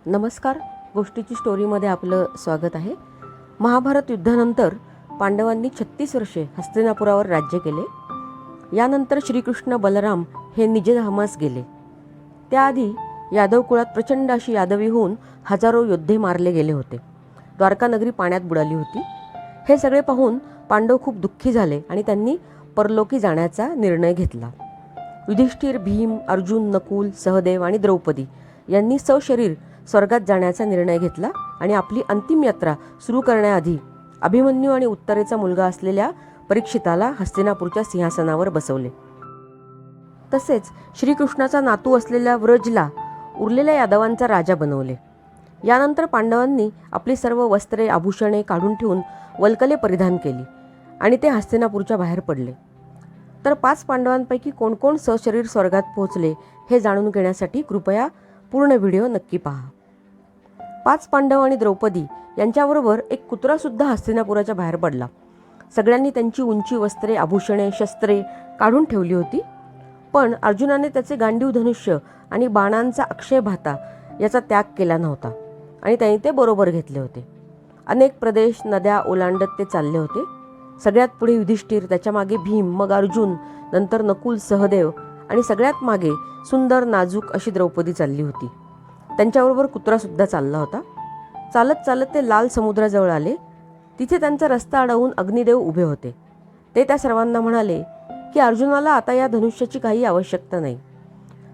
नमस्कार. गोष्टीची स्टोरीमध्ये आपलं स्वागत आहे. महाभारत युद्धानंतर पांडवांनी 36 वर्षे हस्तिनापुरावर राज्य केले. यानंतर श्रीकृष्ण बलराम हे निजधामास गेले. त्याआधी यादव कुळात प्रचंड अशी यादवी होऊन हजारो योद्धे मारले गेले होते. द्वारका नगरी पाण्यात बुडाली होती. हे सगळे पाहून पांडव खूप दुःखी झाले आणि त्यांनी परलोकी जाण्याचा निर्णय घेतला. युधिष्ठिर, भीम, अर्जुन, नकुल, सहदेव आणि द्रौपदी यांनी सशरीर स्वर्गात जाण्याचा निर्णय घेतला आणि आपली अंतिम यात्रा सुरू करण्याआधी अभिमन्यू आणि उत्तरेचा मुलगा असलेल्या परीक्षिताला हस्तिनापूरच्या सिंहासनावर बसवले. तसेच श्रीकृष्णाचा नातू असलेल्या व्रजला उरलेल्या यादवांचा राजा बनवले. यानंतर पांडवांनी आपली सर्व वस्त्रे, आभूषणे काढून ठेवून वल्कले परिधान केली आणि ते हस्तिनापूरच्या बाहेर पडले. तर 5 पांडवांपैकी कोण कोण सशरीर स्वर्गात पोहोचले हे जाणून घेण्यासाठी कृपया पूर्ण व्हिडिओ नक्की पहा. 5 पांडव आणि द्रौपदी यांच्याबरोबर एक कुत्रासुद्धा हस्तिनापुराच्या बाहेर पडला. सगळ्यांनी त्यांची उंची, वस्त्रे, आभूषणे, शस्त्रे काढून ठेवली होती. पण अर्जुनाने त्याचे गांडीव धनुष्य आणि बाणांचा अक्षय भाता याचा त्याग केला नव्हता आणि त्यांनी ते बरोबर घेतले होते. अनेक प्रदेश, नद्या ओलांडत ते चालले होते. सगळ्यात पुढे युधिष्ठिर, त्याच्या मागे भीम, मग अर्जुन, नंतर नकुल, सहदेव आणि सगळ्यात मागे सुंदर नाजूक अशी द्रौपदी चालली होती. त्यांच्याबरोबर कुत्रासुद्धा चालला होता. चालत चालत ते लाल समुद्राजवळ आले. तिथे त्यांचा रस्ता अडवून अग्निदेव उभे होते. ते त्या सर्वांना म्हणाले की अर्जुनाला आता या धनुष्याची काही आवश्यकता नाही.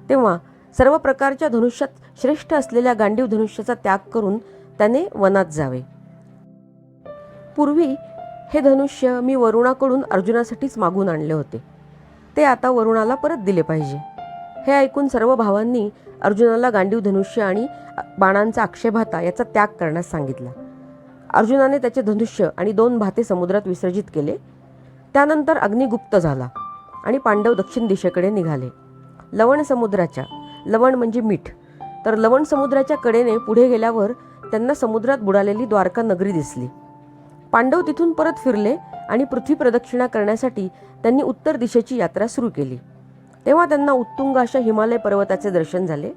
तेव्हा सर्व प्रकारच्या धनुष्यात श्रेष्ठ असलेल्या गांडीव धनुष्याचा त्याग करून त्याने वनात जावे. पूर्वी हे धनुष्य मी वरुणाकडून अर्जुनासाठीच मागून आणले होते. ते आता वरुणाला परत दिले पाहिजे. हे ऐकून सर्व भावांनी अर्जुनाला गांडीव धनुष्य आणि बाणांचा अक्षयभाता याचा त्याग करण्यास सांगितला. अर्जुनाने त्याचे धनुष्य आणि 2 भाते समुद्रात विसर्जित केले. त्यानंतर अग्निगुप्त झाला आणि पांडव दक्षिण दिशेकडे निघाले. लवण समुद्राच्या, लवण म्हणजे मीठ, तर लवण समुद्राच्या कडेने पुढे गेल्यावर त्यांना समुद्रात बुडालेली द्वारका नगरी दिसली. पांडव तिथून परत फिरले आणि पृथ्वी प्रदक्षिणा करण्यासाठी त्यांनी उत्तर दिशेची यात्रा सुरू केली. तेव्हा त्यांना उत्तुंग अशा हिमालय पर्वताचे दर्शन झाले.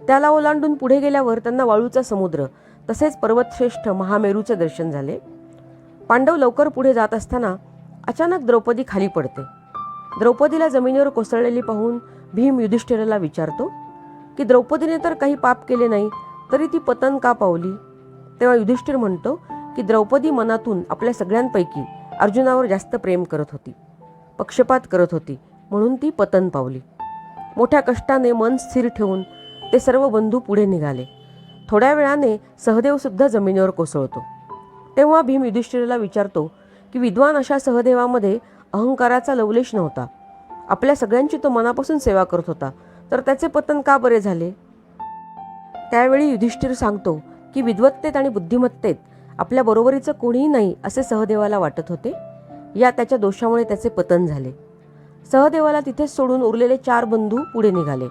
त्याला ओलांडून पुढे गेल्यावर त्यांना वाळूचा समुद्र तसेच पर्वतश्रेष्ठ महामेरूचे दर्शन झाले. पांडव लवकर पुढे जात असताना अचानक द्रौपदी खाली पडते. द्रौपदीला जमिनीवर कोसळलेली पाहून भीम युधिष्ठिराला विचारतो की द्रौपदीने तर काही पाप केले नाही, तरी ती पतन का पावली? तेव्हा युधिष्ठिर म्हणतो की द्रौपदी मनातून आपल्या सगळ्यांपैकी अर्जुनावर जास्त प्रेम करत होती, पक्षपात करत होती, म्हणून ती पतन पावली. मोठ्या कष्टाने मन स्थिर ठेवून ते सर्व बंधू पुढे निघाले. थोड्या वेळाने सहदेवसुद्धा जमिनीवर कोसळतो. तेव्हा भीम युधिष्ठिराला विचारतो की विद्वान अशा सहदेवामध्ये अहंकाराचा लवलेश नव्हता. आपल्या सगळ्यांची तो मनापासून सेवा करत होता, तर त्याचे पतन का बरे झाले? त्यावेळी युधिष्ठिर सांगतो की विद्वत्तेत आणि बुद्धिमत्तेत आपल्या बरोबरीचं कोणीही नाही असे सहदेवाला वाटत होते. या त्याच्या दोषामुळे त्याचे पतन झाले. सहदेवाला तिथेच सोडून उरलेले 4 बंधू पुढे निघाले.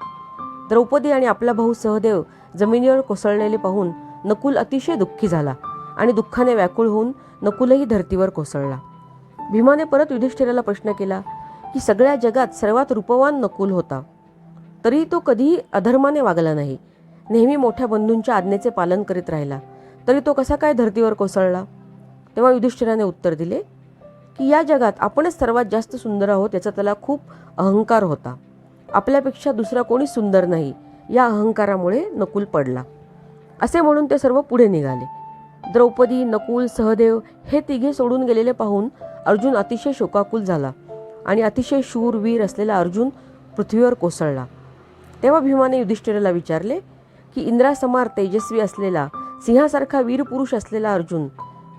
द्रौपदी आणि आपला भाऊ सहदेव जमिनीवर कोसळलेले पाहून नकुल अतिशय दुःखी झाला आणि दुःखाने व्याकुळ होऊन नकुलही धर्तीवर कोसळला. भीमाने परत युधिष्ठिराला प्रश्न केला की सगळ्या जगात सर्वात रूपवान नकुल होता, तरीही तो कधीही अधर्माने वागला नाही, नेहमी मोठ्या बंधूंच्या आज्ञेचे पालन करीत राहिला, तरी तो कसा काय धर्तीवर कोसळला? तेव्हा युधिष्ठिराने उत्तर दिले की या जगात आपणच सर्वात जास्त सुंदर आहोत याचा त्याला खूप अहंकार होता. आपल्यापेक्षा दुसरा कोणी सुंदर नाही, या अहंकारामुळे नकुल पडला. असे म्हणून ते सर्व पुढे निघाले. द्रौपदी, नकुल, सहदेव हे तिघे सोडून गेलेले पाहून अर्जुन अतिशय शोकाकुल झाला आणि अतिशय शूर वीर असलेला अर्जुन पृथ्वीवर कोसळला. तेव्हा भीमाने युधिष्ठिराला विचारले की इंद्रासमार तेजस्वी असलेला, सिंहासारखा वीरपुरुष असलेला अर्जुन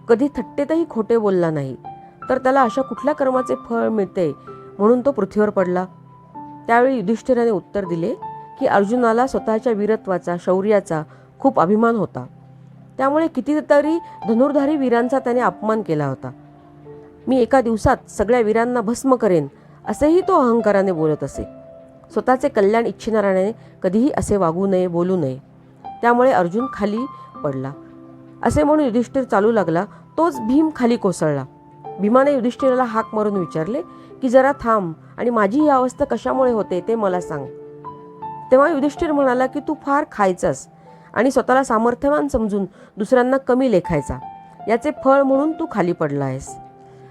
कधी थट्टेतही खोटे बोलला नाही, तर त्याला अशा कुठल्या कर्माचे फळ मिळते म्हणून तो पृथ्वीवर पडला? त्यावेळी युधिष्ठिराने उत्तर दिले की अर्जुनाला स्वतःच्या वीरत्वाचा, शौर्याचा खूप अभिमान होता. त्यामुळे कितीतरी धनुर्धारी वीरांचा त्याने अपमान केला होता. मी एका दिवसात सगळ्या वीरांना भस्म करेन असेही तो अहंकाराने बोलत असे. स्वतःचे कल्याण इच्छिणाऱ्याने कधीही असे वागू नये, बोलू नये. त्यामुळे अर्जुन खाली पडला. असे म्हणून युधिष्ठिर चालू लागला, तोच भीम खाली कोसळला. भीमाने युधिष्ठिराला हाक मारून विचारले की जरा थांब आणि माझी ही अवस्था कशामुळे होते ते मला सांग. तेव्हा युधिष्ठिर म्हणाला की तू फार खायचास आणि स्वतःला सामर्थ्यवान समजून दुसऱ्यांना कमी लेखायचा, याचे फळ म्हणून तू खाली पडला आहेस.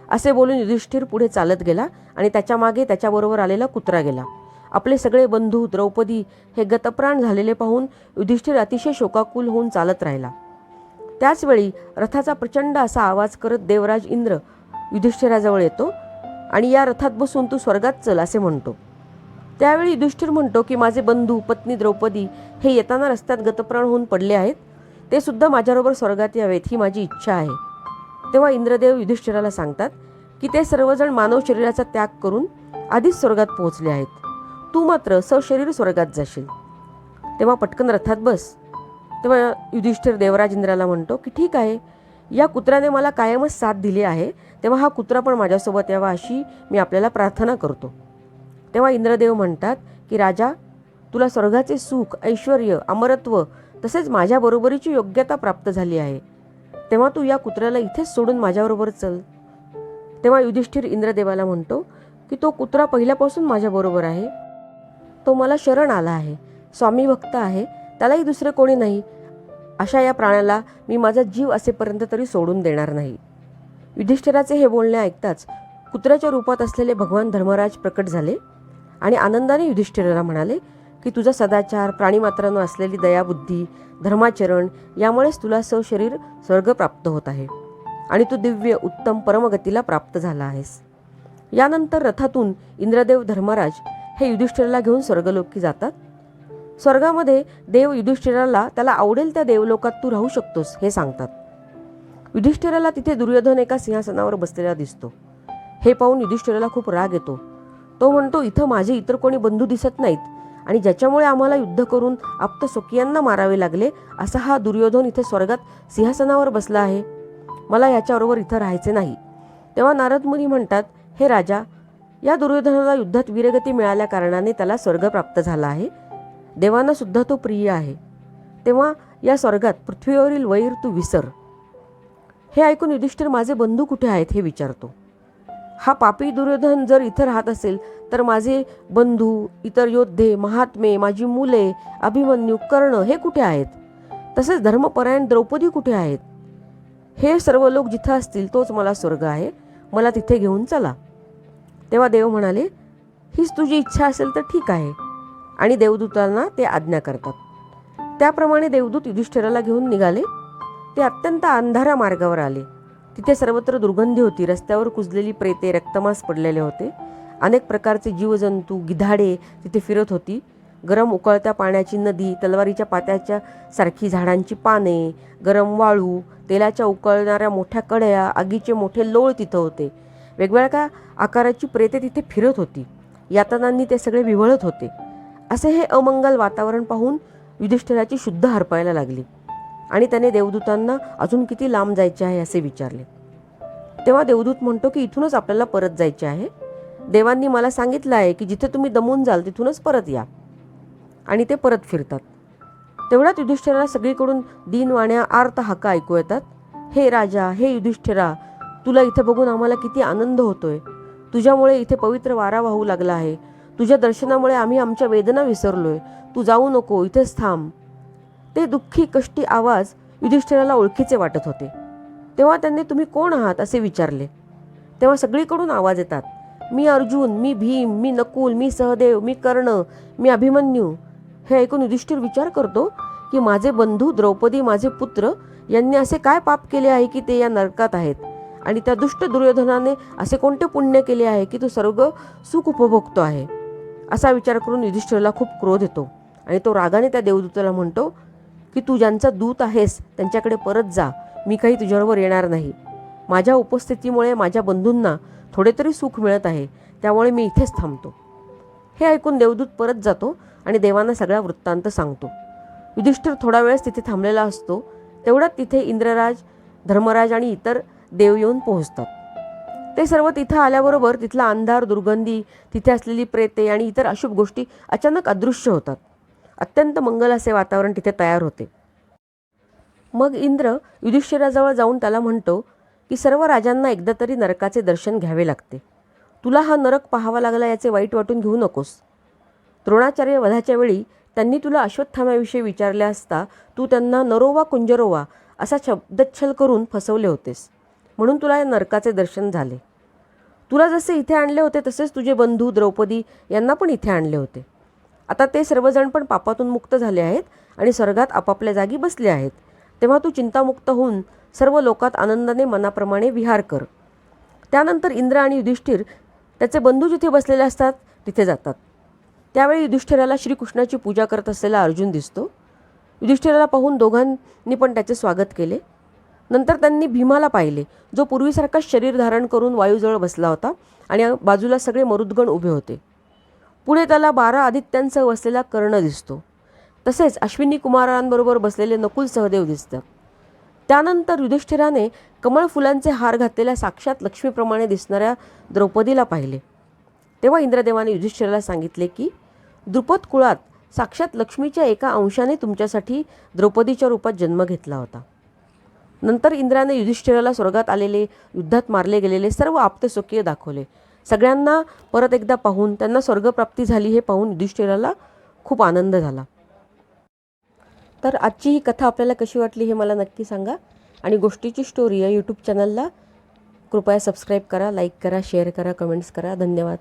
असे बोलून युधिष्ठिर पुढे चालत गेला आणि त्याच्या मागे त्याच्याबरोबर आलेला कुत्रा गेला. आपले सगळे बंधू द्रौपदी हे गतप्राण झालेले पाहून युधिष्ठिर अतिशय शोकाकुल होऊन चालत राहिला. त्याचवेळी रथाचा प्रचंड असा आवाज करत देवराज इंद्र युधिष्ठिराजवळ येतो आणि या रथात बसून तू स्वर्गात चल असे म्हणतो. त्यावेळी युधिष्ठिर म्हणतो की माझे बंधू पत्नी द्रौपदी हे येताना रस्त्यात गतप्राण होऊन पडले आहेत, ते सुद्धा माझ्याबरोबर स्वर्गात यावेत ही माझी इच्छा आहे. तेव्हा इंद्रदेव युधिष्ठिराला सांगतात की ते सर्वजण मानव शरीराचा त्याग करून आधीच स्वर्गात पोहोचले आहेत, तू मात्र सशरीर स्वर्गात जाशील, तेव्हा पटकन रथात बस. तेव्हा युधिष्ठिर देवराज इंद्राला म्हणतो की ठीक आहे, या कुत्र्याने मला कायमच साथ दिली आहे, तेव्हा हा कुत्रा पण माझ्यासोबत यावा अशी मी आपल्याला प्रार्थना करतो. तेव्हा इंद्रदेव म्हणतात की राजा, तुला स्वर्गाचे सुख, ऐश्वर्य, अमरत्व तसेच माझ्याबरोबरीची योग्यता प्राप्त झाली आहे, तेव्हा तू या कुत्र्याला इथेच सोडून माझ्याबरोबर चल. तेव्हा युधिष्ठिर इंद्रदेवाला म्हणतो की तो कुत्रा पहिल्यापासून माझ्याबरोबर आहे, तो मला शरण आला आहे, स्वामी भक्त आहे, त्यालाही दुसरे कोणी नाही, अशा या प्राण्याला मी माझा जीव असेपर्यंत तरी सोडून देणार नाही. युधिष्ठिराचे हे बोलणे ऐकताच कुत्र्याच्या रूपात असलेले भगवान धर्मराज प्रकट झाले आणि आनंदाने युधिष्ठिराला म्हणाले की तुझा सदाचार, प्राणीमात्रांवर असलेली दयाबुद्धी, धर्माचरण यामुळेच तुला सशरीर स्वर्ग प्राप्त होत आहे आणि तू दिव्य उत्तम परमगतीला प्राप्त झाला आहेस. यानंतर रथातून इंद्रदेव धर्मराज हे युधिष्ठिराला घेऊन स्वर्गलोकी जातात. स्वर्गामध्ये देव युधिष्ठिराला त्याला आवडेल त्या देवलोकात तू राहू शकतोस हे सांगतात. युधिष्ठिराला तिथे दुर्योधन एका सिंहासनावर बसलेला दिसतो. हे पाहून युधिष्ठिराला खूप राग येतो. तो म्हणतो, इथं माझे इतर कोणी बंधू दिसत नाहीत आणि ज्याच्यामुळे आम्हाला युद्ध करून आप्त स्वकीयांना मारावे लागले असा हा दुर्योधन इथे स्वर्गात सिंहासनावर बसला आहे, मला याच्याबरोबर इथं राहायचे नाही. तेव्हा नारद मुनी म्हणतात, हे राजा, या दुर्योधनाला युद्धात वीरगती मिळाल्या कारणाने त्याला स्वर्ग प्राप्त झाला आहे, देवांना सुद्धा तो प्रिय आहे, तेव्हा या स्वर्गात पृथ्वीवरील वैर तू विसर. हे ऐकून युधिष्ठिर माझे बंधू कुठे आहेत हे विचारतो. हा पापी दुर्योधन जर इथं राहत असेल तर माझे बंधू, इतर योद्धे, महात्मे, माझी मुले, अभिमन्यू, कर्ण हे कुठे आहेत? तसेच धर्मपरायण द्रौपदी कुठे आहेत? हे सर्व लोक जिथं असतील तोच मला स्वर्ग आहे, मला तिथे घेऊन चला. तेव्हा देव म्हणाले, हीच तुझी इच्छा असेल तर ठीक आहे, आणि देवदूतांना ते आज्ञा करतात. त्याप्रमाणे देवदूत युधिष्ठिराला घेऊन निघाले. ते अत्यंत अंधारा मार्गावर आले. तिथे सर्वत्र दुर्गंधी होती. रस्त्यावर कुजलेली प्रेते, रक्तमांस पडलेले होते. अनेक प्रकारचे जीवजंतू, गिधाडे तिथे फिरत होती. गरम उकळत्या पाण्याची नदी, तलवारीच्या पात्याच्या सारखी झाडांची पाने, गरम वाळू, तेलाच्या उकळणाऱ्या मोठ्या कढया, आगीचे मोठे लोळ तिथं होते. वेगवेगळ्या आकाराची प्रेते तिथे फिरत होती. यातनांनी ते सगळे विव्हळत होते. असे हे अमंगल वातावरण पाहून युधिष्ठिराची शुद्ध हरपायला लागली आणि त्याने देवदूतांना अजून किती लांब जायचे आहे असे विचारले. तेव्हा देवदूत म्हणतो की इथूनच आपल्याला परत जायचे आहे. देवांनी मला सांगितलं आहे की जिथे तुम्ही दमून जाल तिथूनच परत या. आणि ते परत फिरतात. तेवढ्यात युधिष्ठिराला सगळीकडून दीनवाण्या आर्त हाका ऐकू येतात. हे राजा, हे युधिष्ठिरा, तुला इथे बघून आम्हाला किती आनंद होतोय. तुझ्यामुळे इथे पवित्र वारा वाहू लागला आहे. तुझ्या दर्शनामुळे आम्ही आमच्या वेदना विसरलोय. तू जाऊ नको, इथेच थांब. ते दुःखी कष्टी आवाज युधिष्ठिराला ओळखीचे वाटत होते. तेव्हा त्यांनी तुम्ही कोण आहात असे विचारले. तेव्हा सगळीकडून आवाज येतात, मी अर्जुन, मी भीम, मी नकुल, मी सहदेव, मी कर्ण, मी अभिमन्यू. हे ऐकून युधिष्ठिर विचार करतो की माझे बंधू द्रौपदी, माझे पुत्र यांनी असे काय पाप केले आहे की ते या नरकात आहेत, आणि त्या दुष्ट दुर्योधनाने असे कोणते पुण्य केले आहे की तो सर्व सुख उपभोगतो आहे. असा विचार करून युधिष्ठिराला खूप क्रोध येतो आणि तो रागाने त्या देवदूताला म्हणतो की तू ज्यांचा दूत आहेस त्यांच्याकडे परत जा, मी काही तुझ्याबरोबर येणार नाही. माझ्या उपस्थितीमुळे माझ्या बंधूंना थोडे तरी सुख मिळत आहे, त्यामुळे मी इथेच थांबतो. हे ऐकून देवदूत परत जातो आणि देवांना सगळा वृत्तांत सांगतो. युधिष्ठिर थोडा वेळच तिथे थांबलेला असतो. तेवढ्यात तिथे इंद्रराज, धर्मराज आणि इतर देव येऊन पोहोचतात. ते सर्व तिथं आल्याबरोबर तिथला अंधार, दुर्गंधी, तिथे असलेली प्रेते आणि इतर अशुभ गोष्टी अचानक अदृश्य होतात. अत्यंत मंगल असे वातावरण तिथे तयार होते. मग इंद्र युधिष्ठिराजवळ जाऊन त्याला म्हणतो की सर्व राजांना एकदा तरी नरकाचे दर्शन घ्यावे लागते. तुला हा नरक पाहावा लागला याचे वाईट वाटून घेऊ नकोस. द्रोणाचार्य वधाच्या वेळी त्यांनी तुला अश्वत्थाम्याविषयी विचारले असता तू त्यांना नरोवा कुंजरोवा असा शब्दच्छल करून फसवले होतेस, म्हणून तुला या नरकाचे दर्शन झाले. तुला जसे इथे आणले होते तसेच तुझे बंधू द्रौपदी यांना पण इथे आणले होते. आता ते सर्वजण पण पापातून मुक्त झाले आहेत आणि स्वर्गात आपापल्या जागी बसले आहेत. तेव्हा तू चिंतामुक्त होऊन सर्व लोकात आनंदाने मनाप्रमाणे विहार कर. त्यानंतर इंद्र आणि युधिष्ठिर त्याचे बंधू जिथे बसलेले असतात तिथे जातात. त्यावेळी युधिष्ठिराला श्रीकृष्णाची पूजा करत असलेला अर्जुन दिसतो. युधिष्ठिराला पाहून दोघांनी पण त्याचे स्वागत केले. नंतर त्यांनी भीमाला पाहिले, जो पूर्वीसारखाच शरीर धारण करून वायूजवळ बसला होता आणि बाजूला सगळे मरुद्गण उभे होते. पुढे त्याला 12 आदित्यांसह बसलेला कर्ण दिसतो. तसेच अश्विनी कुमारांबरोबर बसलेले नकुल सहदेव दिसतात. त्यानंतर युधिष्ठिराने कमळ फुलांचे हार घातलेल्या साक्षात लक्ष्मीप्रमाणे दिसणाऱ्या द्रौपदीला पाहिले. तेव्हा इंद्रदेवाने युधिष्ठिराला सांगितले की द्रुपद कुळात साक्षात लक्ष्मीच्या एका अंशाने तुमच्यासाठी द्रौपदीच्या रूपात जन्म घेतला होता. नंतर इंद्राने युधिष्ठिराला स्वर्गात आलेले, युद्धात मारले गेलेले सर्व आप्तस्वकीय दाखवले. सगळ्यांना परत एकदा पाहून त्यांना स्वर्गप्राप्ती झाली हे पाहून युधिष्ठिराला खूप आनंद झाला. तर आजची ही कथा आपल्याला कशी वाटली हे मला नक्की सांगा. आणि गोष्टीची स्टोरी या यूट्यूब चॅनलला कृपया सबस्क्राईब करा, लाईक करा, शेअर करा, कमेंट्स करा. धन्यवाद.